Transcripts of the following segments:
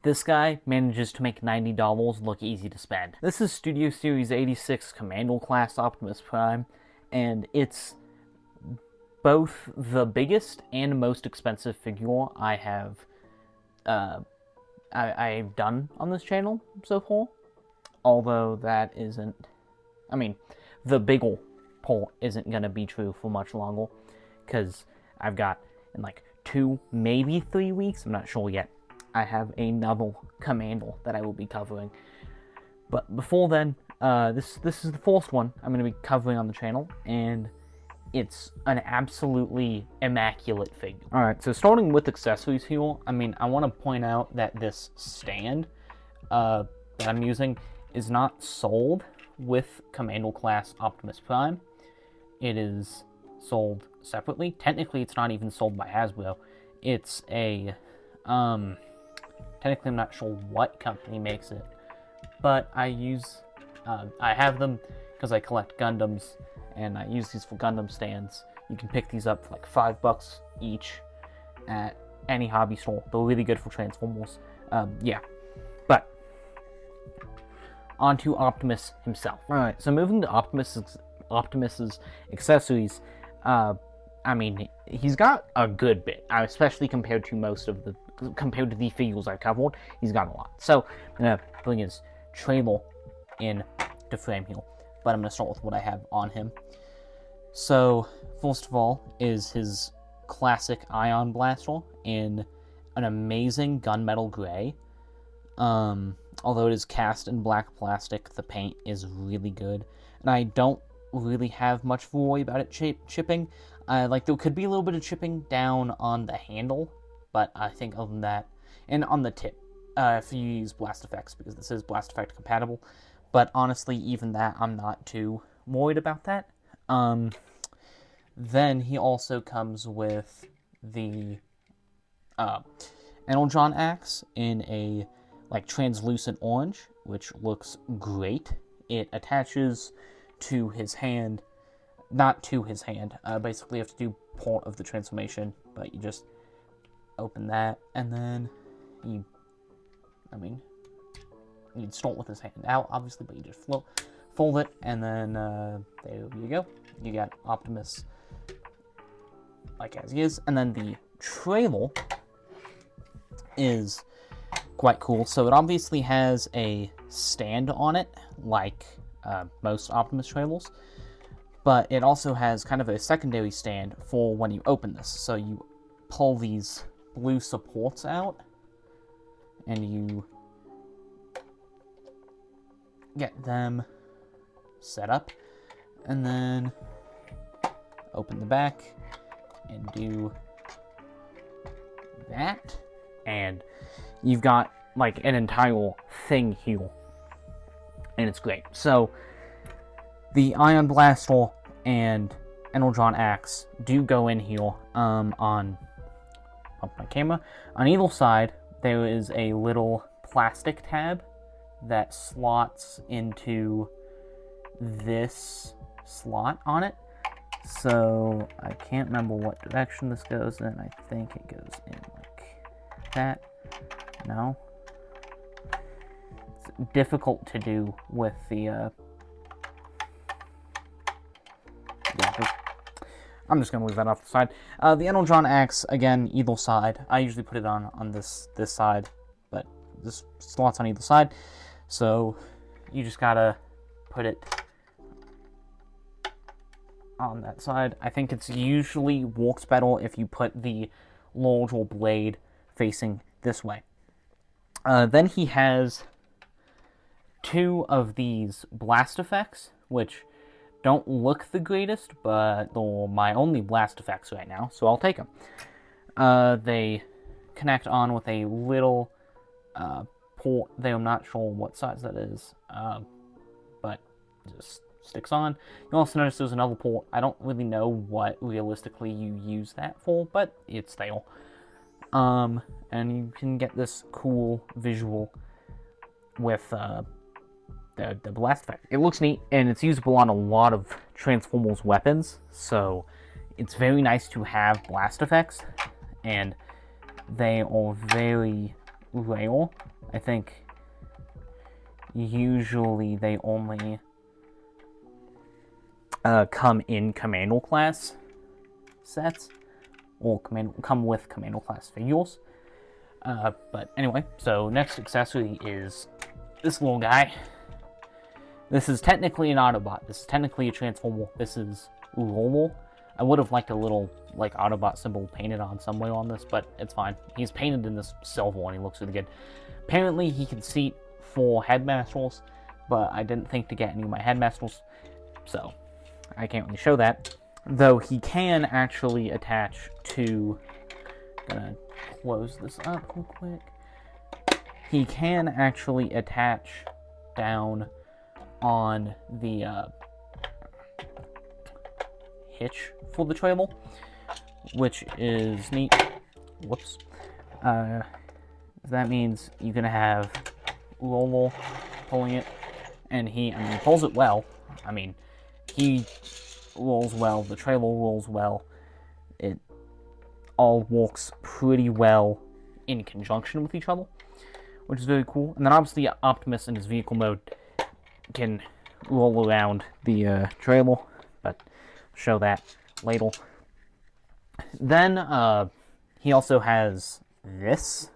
This guy manages to make $90 look easy to spend. This is Studio Series 86 Commando Class Optimus Prime, and it's both the biggest and most expensive figure I've done on this channel so far. Although that isn't, I mean, the bigger part isn't going to be true for much longer, because I've got, in like 2, maybe 3 weeks, I'm not sure yet, I have another Commando that I will be covering. But before then, this is the first one I'm going to be covering on the channel, and it's an absolutely immaculate figure. Alright, so starting with accessories here, I mean, I want to point out that this stand that I'm using is not sold with Commando Class Optimus Prime. It is sold separately. Technically, it's not even sold by Hasbro. It's a, technically I'm not sure what company makes it, but I have them because I collect Gundams, and I use these for Gundam stands. You can pick these up for like $5 each at any hobby store. They're really good for Transformers. Yeah, but onto Optimus himself. Alright, so moving to Optimus's accessories, I mean, he's got a good bit, especially compared to the figures I covered. He's got a lot. So I'm gonna bring his trailer in to frame here, but I'm gonna start with what I have on him. So first of all is his classic ion blaster in an amazing gunmetal gray. Although it is cast in black plastic, the paint is really good, and I don't really have much to worry about it chipping. Like, there could be a little bit of chipping down on the handle, but I think other than that, and on the tip, if you use Blast Effects, because this is Blast Effect compatible, but honestly, even that, I'm not too worried about that. Then he also comes with the Energon axe in a like translucent orange, which looks great. It attaches to his hand, not to his hand. Basically, you have to do part of the transformation, but you just open that, and then you'd start with his hand out, obviously, but you just fold it, and then there you go. You got Optimus like as he is, and then the trailer is quite cool. So it obviously has a stand on it, like most Optimus trailers, but it also has kind of a secondary stand for when you open this. So you pull these blue supports out, and you get them set up, and then open the back and do that, and you've got like an entire thing here, and it's great. So the Ion Blaster and Energon Axe do go in here. On my camera, on either side there is a little plastic tab that slots into this slot on it. So I can't remember what direction this goes in. I think it goes in like that. No. It's difficult to do with the yeah, I'm just gonna leave that off the side. The Energon axe, again, either side. I usually put it on this side, but this slots on either side. So you just gotta put it on that side. I think it's usually works better if you put the larger blade facing this way. Then he has 2 of these blast effects, which don't look the greatest, but they're my only blast effects right now, so I'll take them. They connect on with a little port there. I'm not sure what size that is, but just sticks on. You also notice there's another port. I don't really know what realistically you use that for, but it's there. And you can get this cool visual with the blast effect. It looks neat, and it's usable on a lot of Transformers weapons, so it's very nice to have blast effects, and they are very rare. I think usually they only come in Commando class sets, or come with Commando class figures. But anyway, so next accessory is this little guy. This is technically an Autobot. This is technically a Transformer. This is Romo. I would have liked a little, like, Autobot symbol painted on somewhere on this, but it's fine. He's painted in this silver and he looks really good. Apparently he can seat 4 headmasters, but I didn't think to get any of my headmasters, so I can't really show that. Though he can actually attach to... Gonna close this up real quick. He can actually attach down on the hitch for the trailer, which is neat. Whoops. That means you're gonna have Lolo pulling it, and he pulls it well. I mean, he rolls well, the trailer rolls well. It all works pretty well in conjunction with each other, which is very cool. And then obviously Optimus in his vehicle mode can roll around the trailer, but I'll show that later. Then he also has this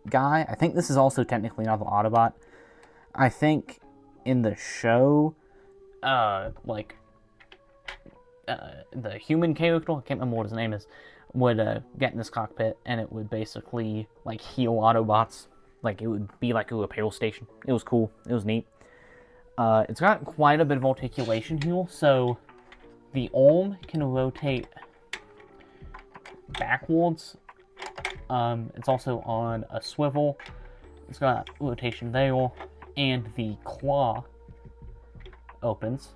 guy. I think this is also technically another Autobot. I think in the show, the human character, I can't remember what his name is, would get in this cockpit, and it would basically, like, heal Autobots. Like, it would be like a repair station. It was cool. It was neat. It's got quite a bit of articulation here, so the arm can rotate backwards. It's also on a swivel. It's got rotation there, and the claw opens,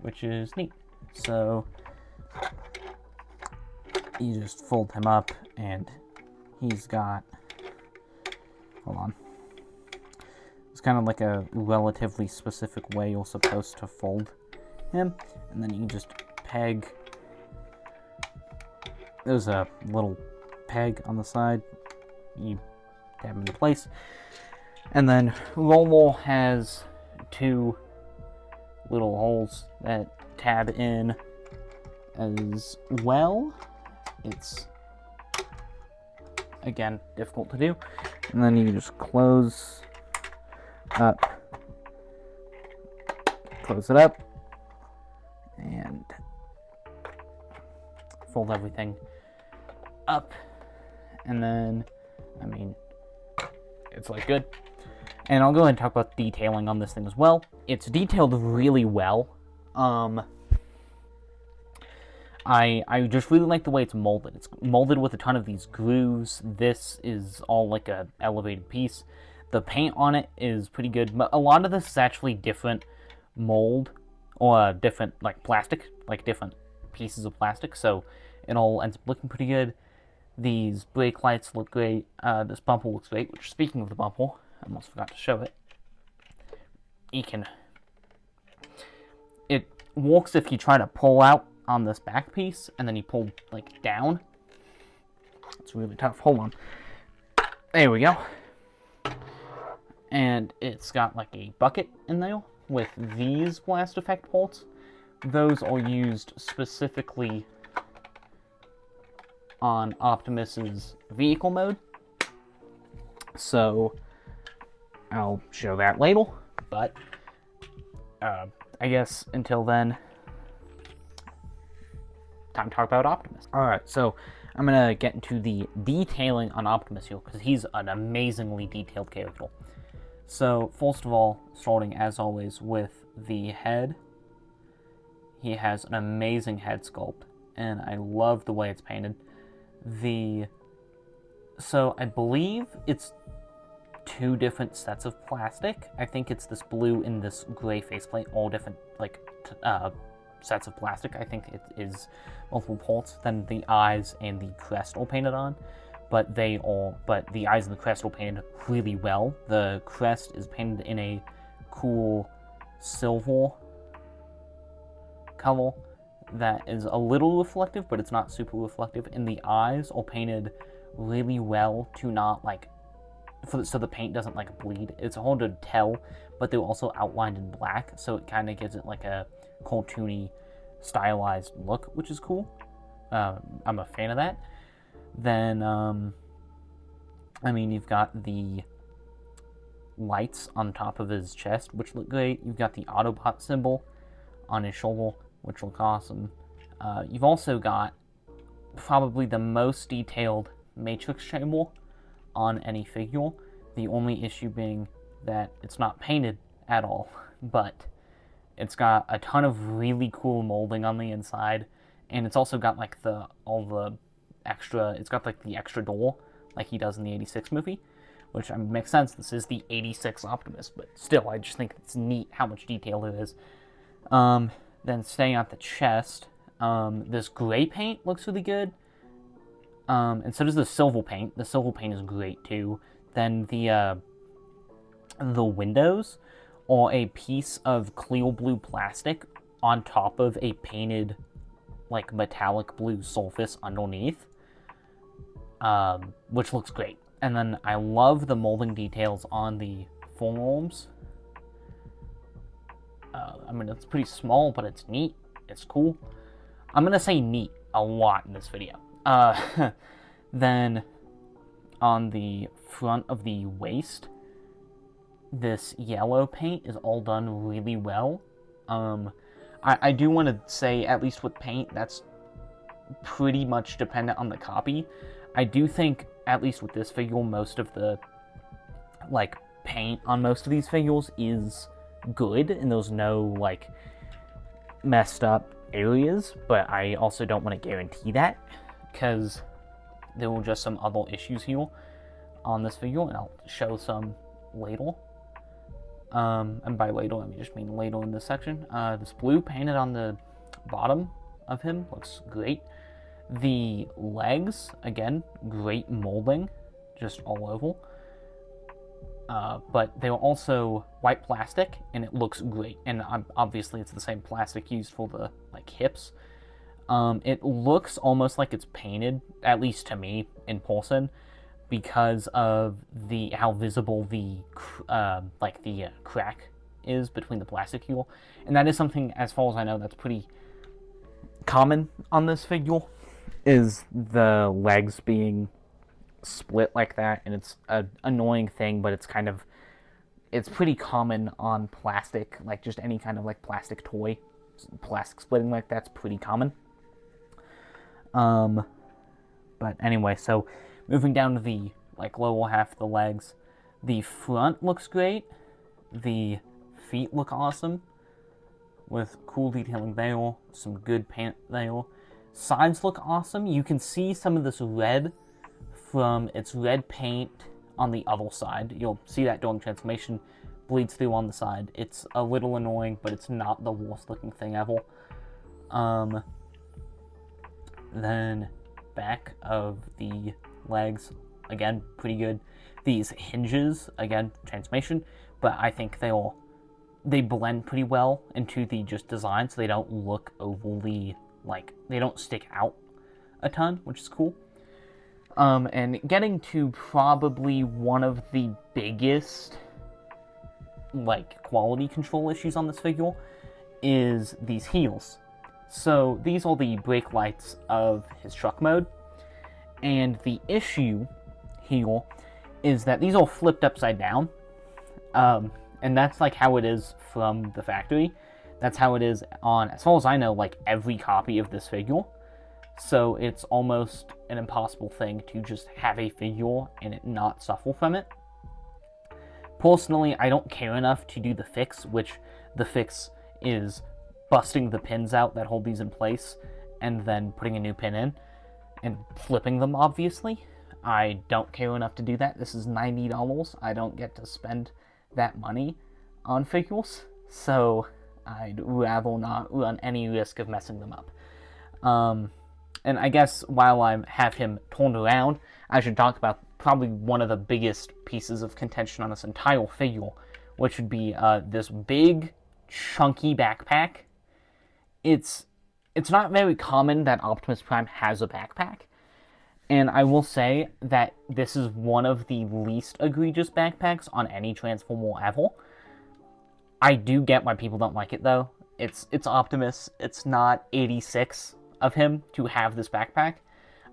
which is neat. So you just fold him up, and he's got, hold on, it's kind of like a relatively specific way you're supposed to fold him, and then you can just peg, there's a little peg on the side, you tab him into place, and then Romo has 2 little holes that tab in as well. It's, again, difficult to do. And then you just close it up, and fold everything up, and then, I mean, it's like good. And I'll go ahead and talk about detailing on this thing as well. It's detailed really well. I just really like the way it's molded. It's molded with a ton of these grooves. This is all like a elevated piece. The paint on it is pretty good, but a lot of this is actually different mold, or different, like, plastic, like different pieces of plastic, so it all ends up looking pretty good. These brake lights look great. This bumper looks great, which, speaking of the bumper, I almost forgot to show it. It works if you try to pull out on this back piece, and then you pull, like, down. It's really tough. Hold on. There we go. And it's got, like, a bucket in there with these blast effect bolts. Those are used specifically on Optimus's vehicle mode. So I'll show that later, but I guess until then, time to talk about Optimus. Alright, so I'm going to get into the detailing on Optimus here, because he's an amazingly detailed character. So, first of all, starting as always with the head, he has an amazing head sculpt, and I love the way it's painted. So I believe it's 2 different sets of plastic. I think it's this blue and this gray faceplate, all different, like, sets of plastic. I think it is multiple parts. Then the eyes and the crest are painted on, but the eyes and the crest are painted really well. The crest is painted in a cool silver color that is a little reflective, but it's not super reflective. And the eyes are painted really well to not, like, so the paint doesn't like bleed. It's hard to tell, but they're also outlined in black, so it kind of gives it like a cartoony, stylized look, which is cool. I'm a fan of that. Then, I mean, you've got the lights on top of his chest, which look great. You've got the Autobot symbol on his shoulder, which look awesome. You've also got probably the most detailed Matrix chamber on any figure. The only issue being that it's not painted at all, but it's got a ton of really cool molding on the inside, and it's also got like it's got like the extra door, like he does in the 86 movie, which makes sense. This is the 86 Optimus, but still, I just think it's neat how much detail there is. Then staying at the chest, this gray paint looks really good. And so does the silver paint. The silver paint is great too. Then the windows are a piece of clear blue plastic on top of a painted, like, metallic blue surface underneath, which looks great. And then I love the molding details on the forearms. I mean, it's pretty small, but it's neat. It's cool. I'm gonna say neat a lot in this video. Then on the front of the waist, this yellow paint is all done really well. I do want to say, at least with paint, that's pretty much dependent on the copy. I do think, at least with this figure, most of the, like, paint on most of these figures is good, and there's no, like, messed up areas, but I also don't want to guarantee that, because there were just some other issues here on this figure, and I'll show some later. And by later, I just mean later in this section. This blue painted on the bottom of him looks great. The legs, again, great molding, just all over. But they were also white plastic, and it looks great. And obviously, it's the same plastic used for the, like, hips. It looks almost like it's painted, at least to me, in person, because of how visible the crack is between the plastic here. And that is something, as far as I know, that's pretty common on this figure, is the legs being split like that, and it's an annoying thing, but it's pretty common on plastic, like just any kind of like plastic toy. Plastic splitting like that's pretty common. But anyway, so moving down to the, like, lower half of the legs, the front looks great. The feet look awesome, with cool detailing there, some good paint there. Sides look awesome. You can see some of this red from its red paint on the other side. You'll see that during transformation, bleeds through on the side. It's a little annoying, but it's not the worst looking thing ever. Then back of the legs, again, pretty good. These hinges, again, transformation, but I think they blend pretty well into the just design, so they don't look overly, like, they don't stick out a ton, which is cool. And getting to probably one of the biggest, like, quality control issues on this figure is these heels. So these are the brake lights of his truck mode, and the issue here is that these are flipped upside down, and that's like how it is from the factory. That's how it is on, as far as I know, like every copy of this figure. So it's almost an impossible thing to just have a figure and it not suffer from it. Personally, I don't care enough to do the fix, which the fix is busting the pins out that hold these in place and then putting a new pin in and flipping them, obviously. I don't care enough to do that. This is $90. I don't get to spend that money on figures, so I'd rather not run any risk of messing them up. And I guess while I have him turned around, I should talk about probably one of the biggest pieces of contention on this entire figure, which would be this big, chunky backpack. It's not very common that Optimus Prime has a backpack, And I will say that this is one of the least egregious backpacks on any Transformer ever. I do get why people don't like it, though. It's Optimus. It's not 86 of him to have this backpack.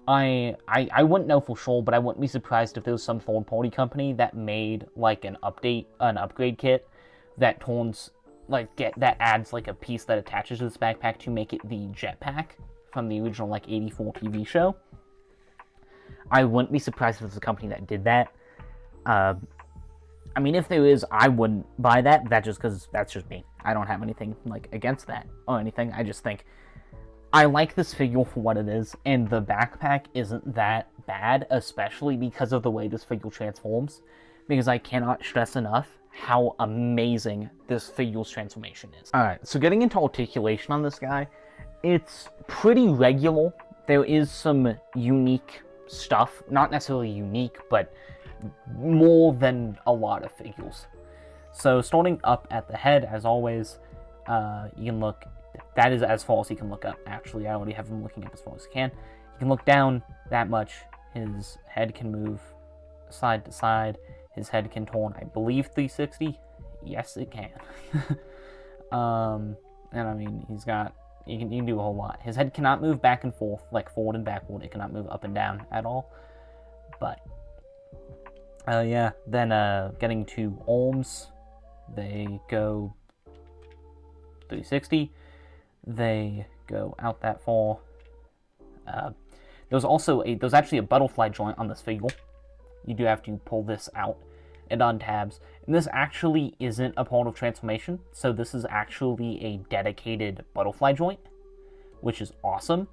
I wouldn't know for sure, but I wouldn't be surprised if there was some third-party company that made like an upgrade kit that turns that adds like a piece that attaches to this backpack to make it the jetpack from the original like 84 TV show. I wouldn't be surprised if it was a company that did that. I mean, if there is, I wouldn't buy that. That's just because that's just me. I don't have anything like against that or anything. I just think I like this figure for what it is, and the backpack isn't that bad, especially because of the way this figure transforms. Because I cannot stress enough how amazing this figure's transformation is. Alright, so getting into articulation on this guy, it's pretty regular. There is some unique stuff. Not necessarily unique, but more than a lot of figures. So starting up at the head, as always, you can look. That is as far as he can look up. Actually, I already have him looking up as far as he can. He can look down that much. His head can move side to side. His head can turn, I believe, 360. Yes, it can. And I mean, he's got. You can do a whole lot. His head cannot move back and forth, like forward and backward. It cannot move up and down at all. But yeah. Then getting to arms, they go 360. They go out that far. There's actually a butterfly joint on this figure. You do have to pull this out. It untabs. And this actually isn't a part of transformation, so this is actually a dedicated butterfly joint, which is awesome.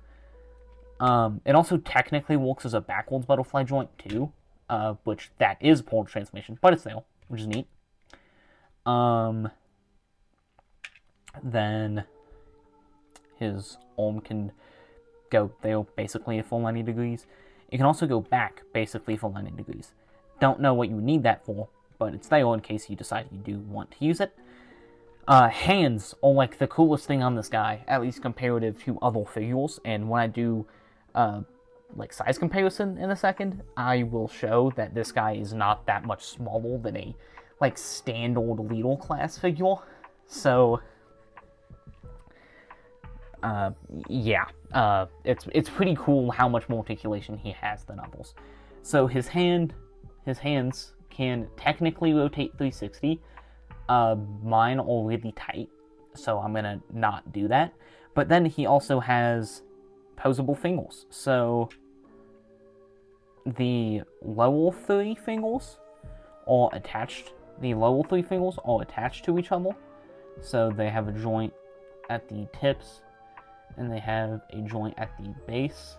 It also technically works as a backwards butterfly joint too, which that is a part of transformation, but it's there, which is neat. Then his arm can go there basically for 90 degrees. It can also go back basically for 90 degrees. Don't know what you need that for, but it's there in case you decide you do want to use it. Hands are like the coolest thing on this guy, at least comparative to other figures, and when I do like size comparison in a second, I will show that this guy is not that much smaller than a like standard Leader class figure. So yeah, it's pretty cool how much more articulation he has than others. So his hands can technically rotate 360. Mine are really tight, so I'm gonna not do that. But then he also has posable fingers. So the lower three fingers are attached. The lower three fingers are attached to each other. So they have a joint at the tips, and they have a joint at the base.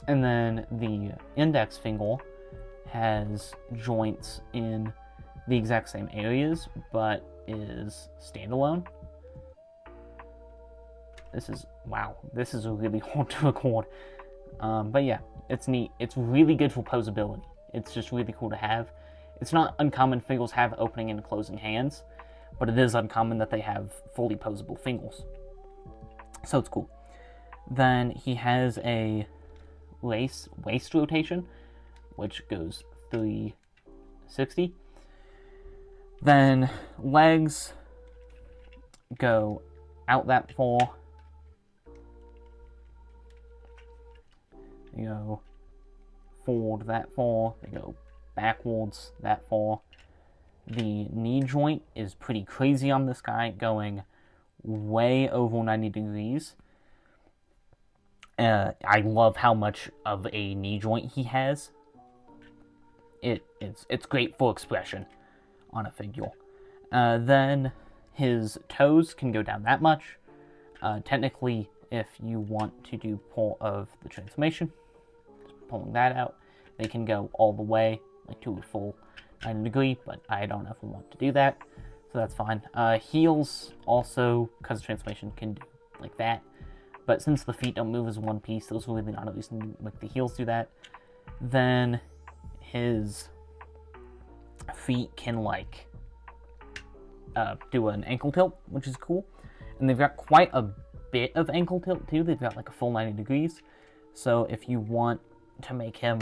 And then the index finger has joints in the exact same areas, but is standalone. This is really hard to record. But yeah, it's neat. It's really good for posability. It's just really cool to have. It's not uncommon figures have opening and closing hands, but it is uncommon that they have fully posable fingers. So it's cool. Then he has a waist rotation, which goes 360. Then legs go out that far. They go forward that far. They go backwards that far. The knee joint is pretty crazy on this guy, going way over 90 degrees. I love how much of a knee joint he has. It's great for expression on a figure. Then his toes can go down that much. Technically, if you want to do part of the transformation, just pulling that out, they can go all the way, like to a full 90 degree, but I don't know if we want to do that, so that's fine. Heels also, because of transformation, can do like that. But since the feet don't move as one piece, those are really not at least like the heels do that. Then his feet can like do an ankle tilt, which is cool. And they've got quite a bit of ankle tilt too. They've got like a full 90 degrees. So if you want to make him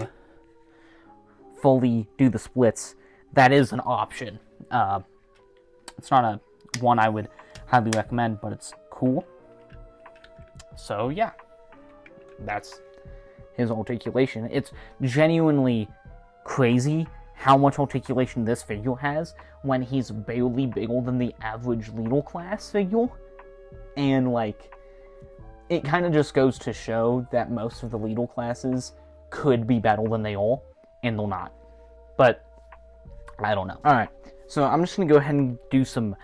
fully do the splits, that is an option. It's not a one I would highly recommend, but it's cool. So yeah, that's his articulation. It's genuinely crazy how much articulation this figure has when he's barely bigger than the average Lidl class figure. And like, it kind of just goes to show that most of the Lidl classes could be better than they are, and they're not. But I don't know. Alright, so I'm just going to go ahead and do some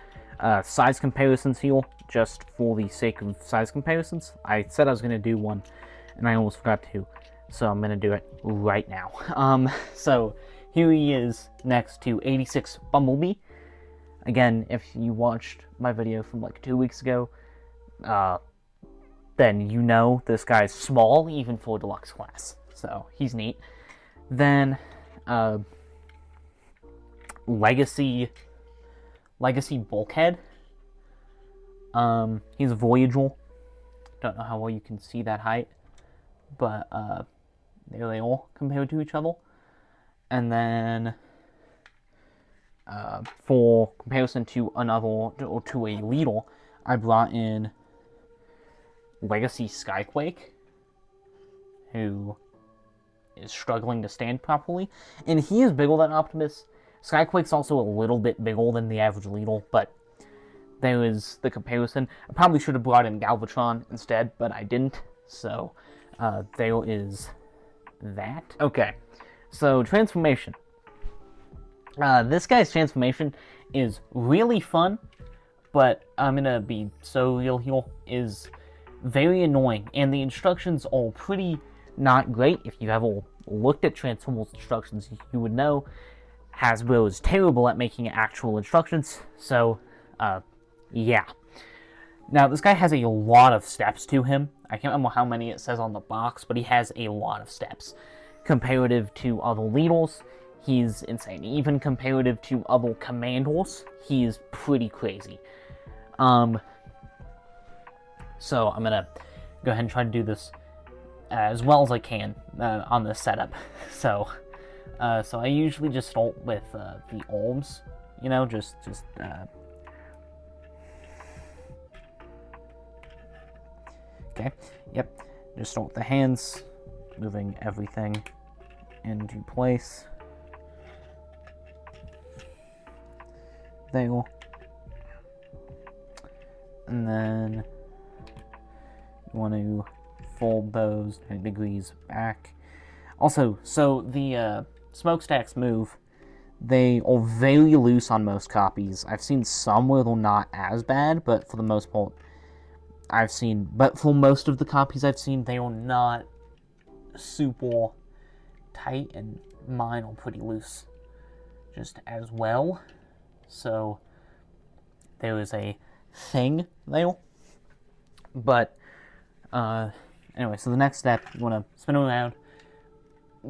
size comparisons here, just for the sake of size comparisons. I said I was going to do one, and I almost forgot to, so I'm going to do it right now. So here he is next to 86 Bumblebee. Again, if you watched my video from like 2 weeks ago, then you know this guy's small, even for deluxe class. So he's neat. Then Legacy Bulkhead. He's a Voyager. Don't know how well you can see that height, but there they all compared to each other. And then for comparison to another, or to a Lidl, I brought in Legacy Skyquake, who is struggling to stand properly, and he is bigger than Optimus. Skyquake's also a little bit bigger than the average Lidl, but there is the comparison. I probably should have brought in Galvatron instead, but I didn't, so there is that. Okay, so transformation. This guy's transformation is really fun, but I'm gonna be so real here, is very annoying, and the instructions are pretty not great. If you ever looked at Transformers instructions, you would know Hasbro is terrible at making actual instructions, so, yeah. Now, this guy has a lot of steps to him. I can't remember how many it says on the box, but he has a lot of steps. Comparative to other Lidls, he's insane. Even comparative to other Commanders, he's pretty crazy. So I'm gonna go ahead and try to do this as well as I can on this setup. So I usually just start with the arms, you know, just okay, yep, just start with the hands, moving everything into place. There. And then you want to fold those 90 degrees back. Also, so the smokestacks move. They are very loose on most copies. I've seen some where they're not as bad, but for the most part, but for most of the copies I've seen, they are not super tight, and mine are pretty loose just as well. So there is a thing there. But anyway, so the next step, you want to spin around,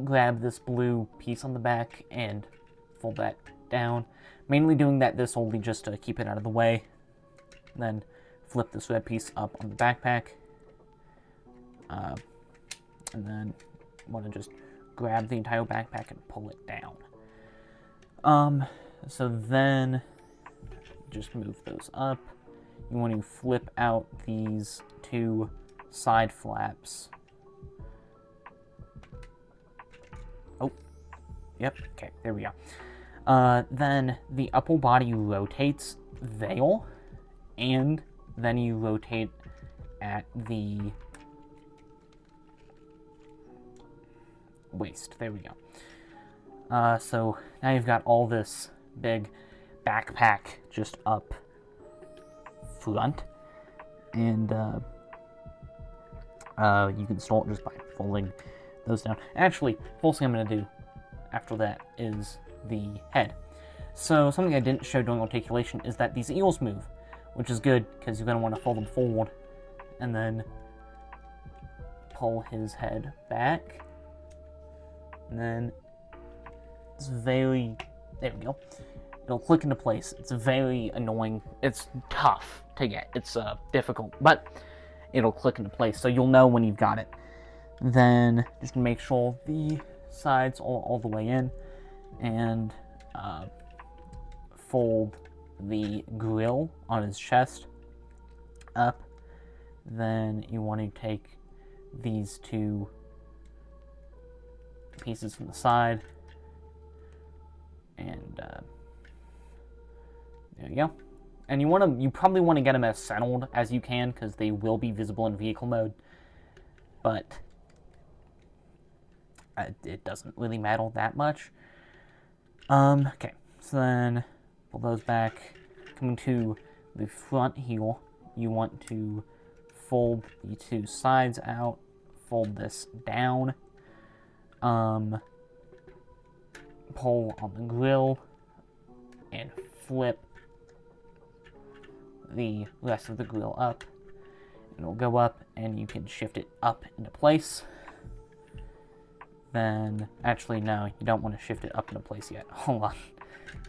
grab this blue piece on the back, and fold that down. Mainly doing that this only just to keep it out of the way. Then flip this red piece up on the backpack. And then you want to just grab the entire backpack and pull it down. So then just move those up. You want to flip out these two side flaps. Oh, yep, okay, there we go. Then the upper body rotates there, and then you rotate at the waist. There we go. So now you've got all this big backpack just up front, and you can start just by folding those down. Actually, first thing I'm going to do after that is the head. So something I didn't show during articulation is that these ears move, which is good because you're going to want to fold them forward and then pull his head back, and then it's very, there we go, it'll click into place. It's very annoying. It's tough to get. It's difficult, but it'll click into place, so you'll know when you've got it. Then just make sure the sides are all the way in, and fold the grill on his chest up. Then you want to take these two pieces from the side, and there you go. And you probably want to get them as settled as you can, because they will be visible in vehicle mode, but it doesn't really matter that much. Okay, so then pull those back. Coming to the front heel, you want to fold the two sides out, fold this down, pull on the grill, and flip the rest of the grill up. It'll go up, and you can shift it up into place. Then, actually, no, you don't want to shift it up into place yet. Hold on.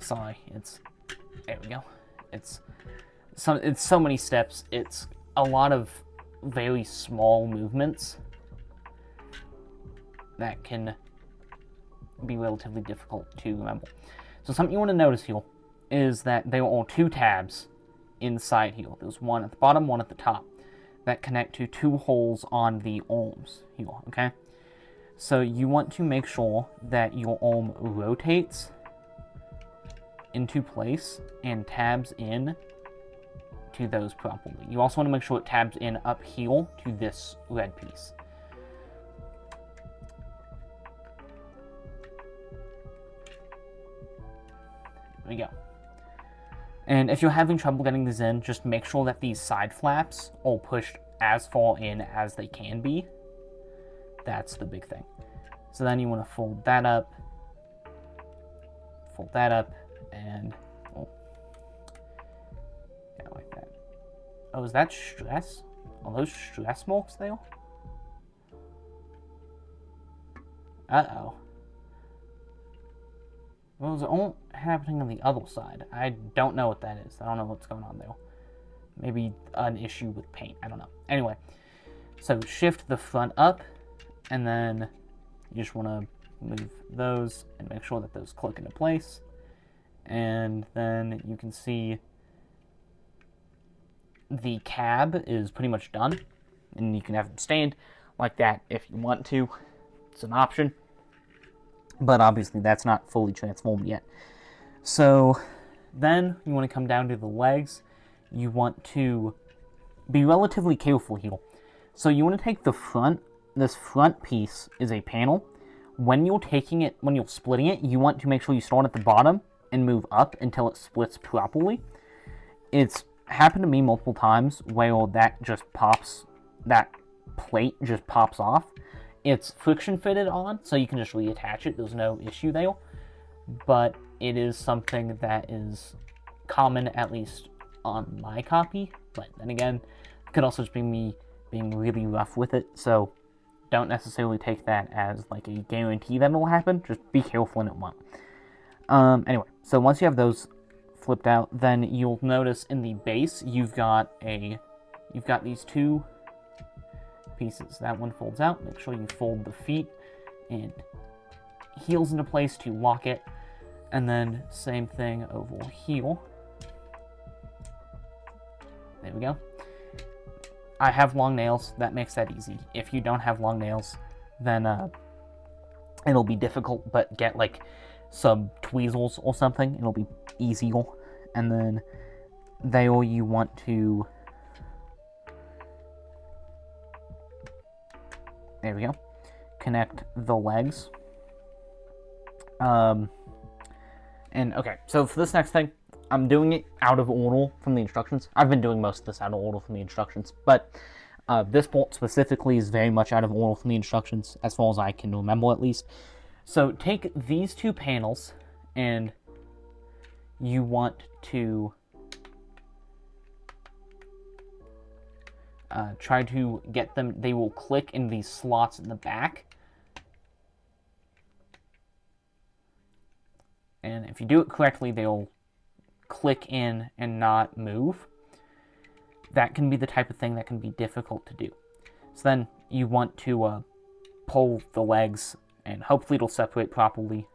Sorry, there we go. It's so many steps. It's a lot of very small movements that can be relatively difficult to remember. So something you want to notice here is that there are two tabs inside here. There's one at the bottom, one at the top, that connect to two holes on the arms here, okay? So you want to make sure that your arm rotates into place and tabs in to those properly. You also want to make sure it tabs in up here to this red piece. There we go. And if you're having trouble getting these in, just make sure that these side flaps are pushed as far in as they can be. That's the big thing. So then you want to fold that up, and yeah, like that. Oh, is that stress? Are those stress marks there? Uh-oh. Those aren't happening on the other side. I don't know what that is. I don't know what's going on there. Maybe an issue with paint. I don't know. Anyway, so shift the front up, and then you just want to move those and make sure that those click into place. And then you can see the cab is pretty much done. And you can have them stand like that if you want to. It's an option. But obviously that's not fully transformed yet. So then you want to come down to the legs. You want to be relatively careful here. So you want to take the front. This front piece is a panel. When you're splitting it, you want to make sure you start at the bottom and move up until it splits properly. It's happened to me multiple times where that plate just pops off. It's friction fitted on, so you can just reattach it. There's no issue there. But it is something that is common, at least on my copy. But then again, it could also just be me being really rough with it. So don't necessarily take that as like a guarantee that it'll happen. Just be careful and it won't. Anyway, so once you have those flipped out, then you'll notice in the base you've got these two pieces. That one folds out. Make sure you fold the feet and heels into place to lock it. And then same thing over here. There we go. I have long nails. That makes that easy. If you don't have long nails, then it'll be difficult, but get like some tweezers or something. It'll be easier. And then there you want to... There we go. Connect the legs. And okay, so for this next thing, I'm doing it out of order from the instructions. I've been doing most of this out of order from the instructions, but this bolt specifically is very much out of order from the instructions, as far as I can remember at least. So take these two panels, and you want to try to get them, they will click in these slots in the back. And if you do it correctly, they'll click in and not move. that can be the type of thing that can be difficult to do. So then you want to pull the legs, and hopefully it'll separate properly.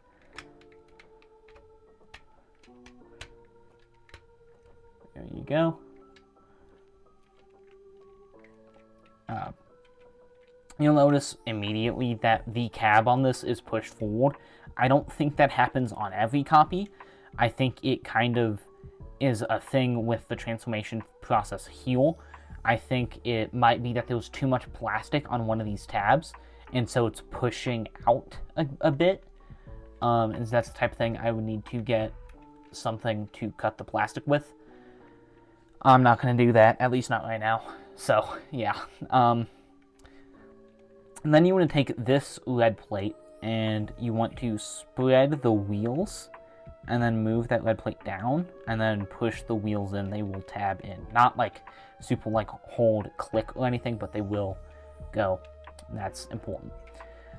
There you go. You'll notice immediately that the cab on this is pushed forward. I don't think that happens on every copy. I think it kind of is a thing with the transformation process here. I think it might be that there was too much plastic on one of these tabs, and so it's pushing out a bit. And that's the type of thing I would need to get something to cut the plastic with. I'm not going to do that, at least not right now. So, yeah. And then you want to take this lead plate and you want to spread the wheels and then move that lead plate down and then push the wheels in. They will tab in. Not like super like hold, click or anything, but they will go. And that's important.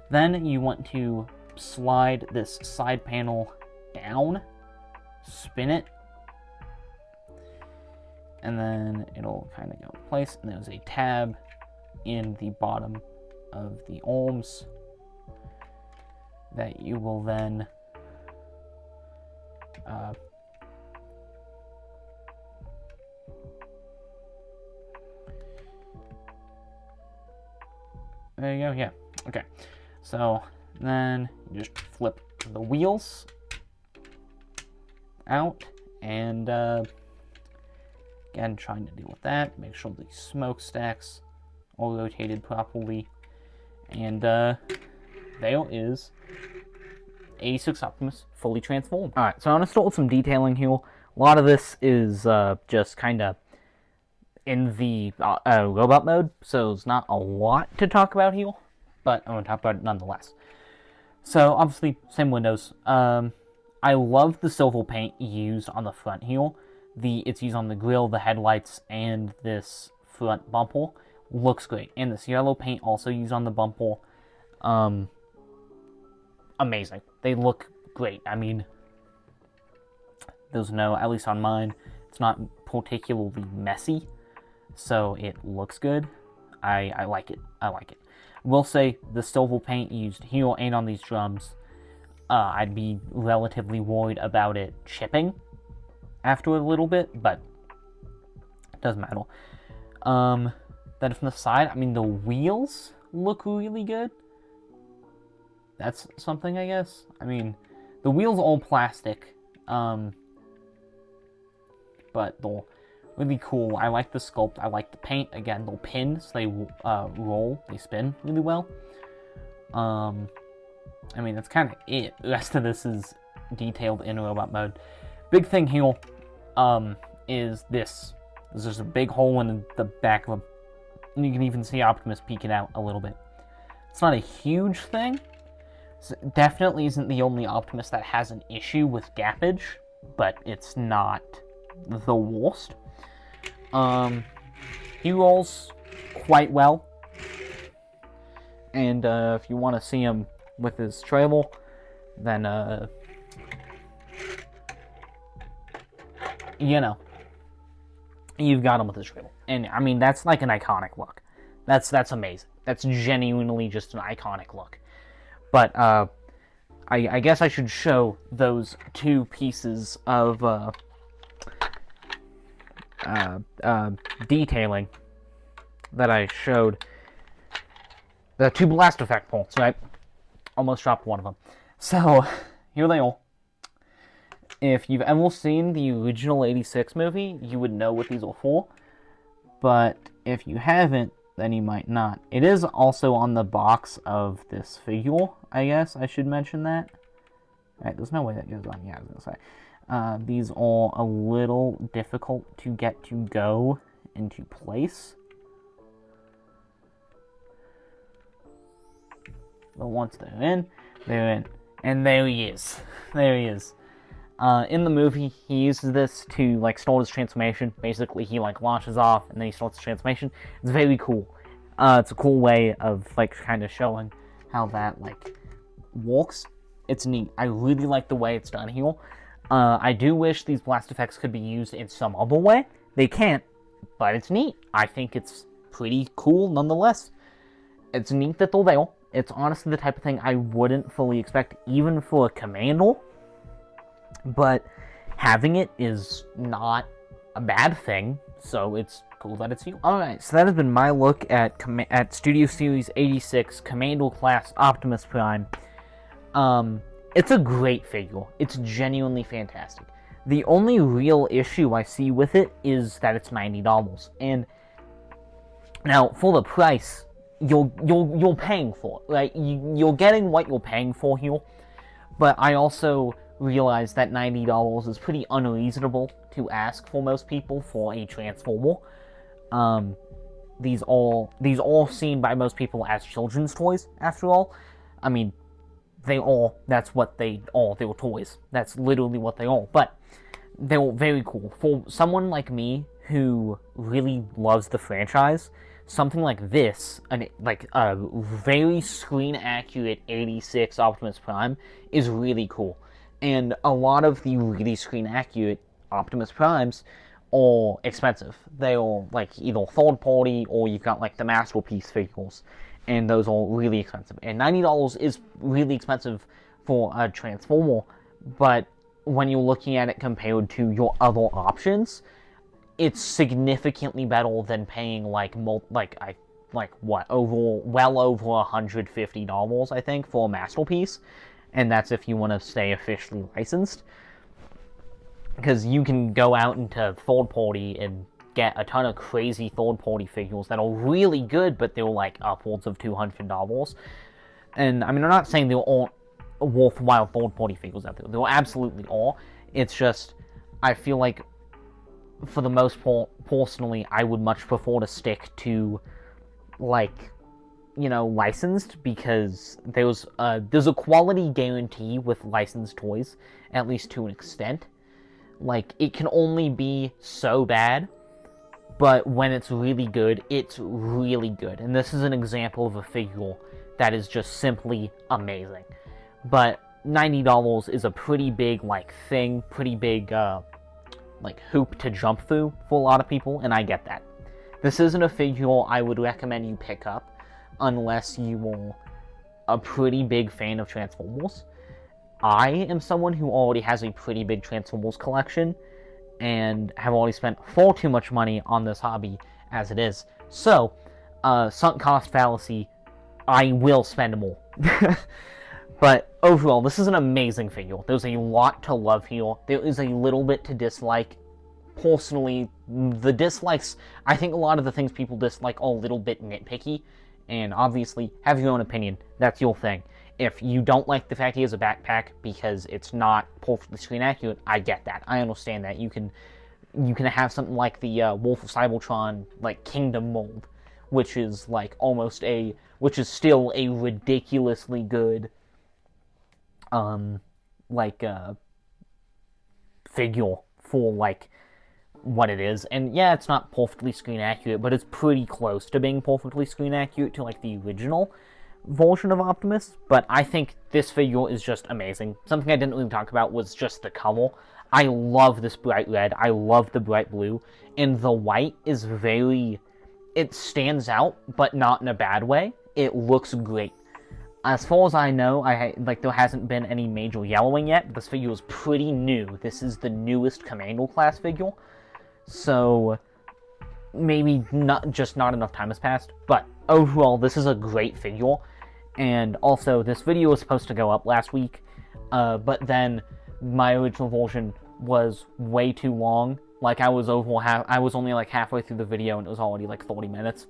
Then you want to slide this side panel down, spin it, and then it'll kind of go in place. And there's a tab in the bottom of the arms that you will then there you go. Yeah, okay, so then you just flip the wheels out, and again, trying to deal with that, make sure the smokestacks are rotated properly. And there is 86 Optimus fully transformed. Alright, so I'm going to start with some detailing here. A lot of this is just kind of in the robot mode, so there's not a lot to talk about here, but I'm going to talk about it nonetheless. So, obviously, same windows. I love the silver paint used on the front here. It's used on the grille, the headlights, and this front bumper. Looks great. And this yellow paint also used on the bumper. Amazing. They look great. I mean, there's no, at least on mine, it's not particularly messy, so it looks good. I like it. I like it. Will say the silver paint used here and on these drums, I'd be relatively worried about it chipping after a little bit, but it doesn't matter. Then from the side, I mean, the wheels look really good. That's something, I guess. I mean, the wheels are all plastic, but they're really cool. I like the sculpt. I like the paint. Again, they'll pin, so they roll. They spin really well. I mean, that's kind of it. The rest of this is detailed in robot mode. Big thing here is this. There's a big hole in the back of a... You can even see Optimus peeking out a little bit. It's not a huge thing. It definitely isn't the only Optimus that has an issue with gappage, but it's not the worst. He rolls quite well. And if you want to see him with his trailer, then, you know, you've got him with his trailer. And, I mean, that's like an iconic look. That's amazing. That's genuinely just an iconic look. But, I guess I should show those two pieces of, detailing that I showed. The two blast effect bolts, right? Almost dropped one of them. So, here they are. If you've ever seen the original 86 movie, you would know what these are for. But if you haven't, then you might not. It is also on the box of this figure, I guess I should mention that. Alright, there's no way that goes on. Yeah, I was going to say. These are a little difficult to get to go into place. But once they're in, they're in. And there he is. There he is. In the movie, he uses this to, like, start his transformation. Basically, he, like, launches off, and then he starts his transformation. It's very cool. It's a cool way of, like, kind of showing how that, like, works. It's neat. I really like the way it's done here. I do wish these blast effects could be used in some other way. They can't, but it's neat. I think it's pretty cool nonetheless. It's neat that they're there. It's honestly the type of thing I wouldn't fully expect, even for a Commando. But having it is not a bad thing, so it's cool that it's here. Alright, so that has been my look at Studio Series 86 Commando Class Optimus Prime. It's a great figure. It's genuinely fantastic. The only real issue I see with it is that it's $90. And now, for the price, you're paying for it, right? You're getting what you're paying for here, but I also realize that $90 is pretty unreasonable to ask for most people for a Transformer. These all seen by most people as children's toys, after all. I mean, that's what they are, they were toys. That's literally what they are, but they were very cool. For someone like me, who really loves the franchise, something like this, like a very screen-accurate 86 Optimus Prime, is really cool. And a lot of the really screen-accurate Optimus Primes are expensive. They are, like, either third-party, or you've got, like, the Masterpiece figures, and those are really expensive. And $90 is really expensive for a Transformer, but when you're looking at it compared to your other options, it's significantly better than paying well over $150, I think, for a Masterpiece, and that's if you want to stay officially licensed, because you can go out into third party and get a ton of crazy third party figures that are really good, but they're like upwards of $200. And I mean, I'm not saying there aren't worthwhile third party figures out there. There absolutely are. It's just, I feel like, for the most part, personally, I would much prefer to stick to, like, you know, licensed, because there's a quality guarantee with licensed toys, at least to an extent. Like, it can only be so bad, but when it's really good, it's really good. And this is an example of a figure that is just simply amazing. But $90 is a pretty big, like, thing, pretty big, like, hoop to jump through for a lot of people, and I get that. This isn't a figure I would recommend you pick up unless you are a pretty big fan of Transformers. I am someone who already has a pretty big Transformers collection, and have already spent far too much money on this hobby as it is. So, sunk cost fallacy, I will spend more. But overall, this is an amazing figure. There's a lot to love here. There is a little bit to dislike. Personally, the dislikes, I think a lot of the things people dislike are a little bit nitpicky, and obviously, have your own opinion. That's your thing. If you don't like the fact he has a backpack because it's not perfectly screen accurate, I get that. I understand that. You can have something like the Wolf of Cybertron, like, Kingdom mold, which is like which is still a ridiculously good figure for, like, what it is. And yeah, it's not perfectly screen accurate, but it's pretty close to being perfectly screen accurate to, like, the original version of Optimus. But I think this figure is just amazing. Something I didn't really talk about was just the color. I love this bright red, I love the bright blue, and the white is it stands out, but not in a bad way. It looks great. As far as I know, there hasn't been any major yellowing yet. This figure is pretty new. This is the newest Commando class figure, so maybe not enough time has passed. But overall, this is a great figure. And also, this video was supposed to go up last week, but then my original version was way too long. Like, I was only like halfway through the video, and it was already like 30 minutes.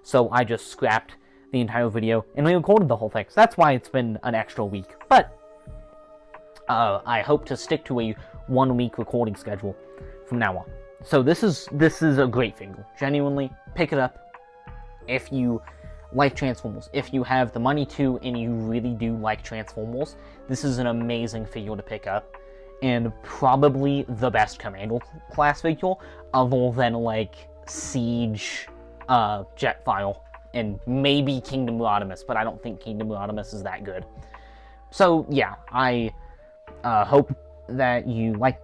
So I just scrapped the entire video and re-recorded the whole thing. So that's why it's been an extra week. But I hope to stick to a 1-week recording schedule from now on. So this is a great figure. Genuinely, pick it up if you like Transformers. If you have the money to, and you really do like Transformers, this is an amazing figure to pick up, and probably the best Commando class figure, other than, like, Siege, Jetfire, and maybe Kingdom Optimus, but I don't think Kingdom Optimus is that good. So yeah, I hope that you like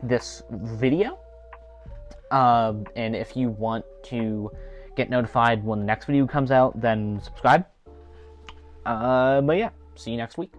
this video. And if you want to get notified when the next video comes out, then subscribe. But yeah, see you next week.